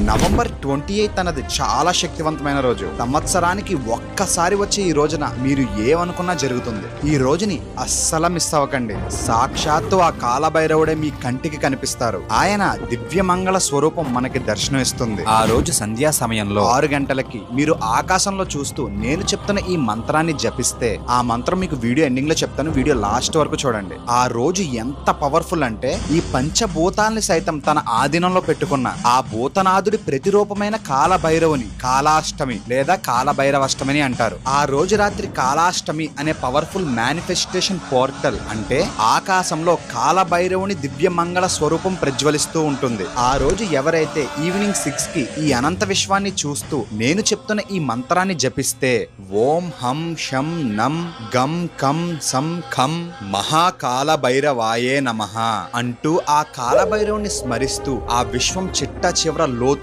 November 28 అన్నది చాలా శక్తివంతమైన రోజు. సంవత్సరానికి ఒక్కసారి వచ్చే ఈ రోజున మీరు ఏమనుకున్నా జరుగుతుంది. ఈ రోజుని అస్సలు మిస్ అవ్వకండి. సాక్షాత్తు ఆ కాలభైరవుడే మీ కంటికి కనిపిస్తారు. ఆయన దివ్యమంగళ స్వరూపం మనకి దర్శనం ఇస్తుంది. ఆ రోజు సంధ్యా సమయంలో 6 గంటలకి మీరు ఆకాశంలో చూస్తూ నేను చెప్తున్న ఈ మంత్రాన్ని జపిస్తే, ఆ మంత్రం మీకు వీడియో ఎండింగ్ లో చెప్తాను, వీడియో లాస్ట్ వరకు చూడండి. ఆ రోజు ఎంత పవర్ఫుల్ అంటే ఈ పంచభూతాల్ని సైతం తన ఆధీనంలో పెట్టుకున్న ఆ భూతనాథుడి ప్రతిరూపమైన కాలభైరవుని కాలాష్టమి లేదా కాలభైరవాష్టమి అంటారు. ఆ రోజు రాత్రి కాలాష్టమి అనే పవర్ఫుల్ మేనిఫెస్టేషన్ పోర్టల్ అంటే ఆకాశంలో కాలభైరవుని దివ్య మంగళ స్వరూపం ప్రజ్వలిస్తూ ఉంటుంది. ఆ రోజు ఎవరైతే ఈవినింగ్ 6 కి ఈ అనంత విశ్వాన్ని చూస్తూ నేను చెప్తున్న ఈ మంత్రాన్ని జపిస్తే, ఓం హం శం నం గం కం సం ఖం మహాకాలభైరవాయే నమః అంటూ ఆ కాలభైరవుని స్మరిస్తూ ఆ విశ్వం చిట్ట చివర లోతు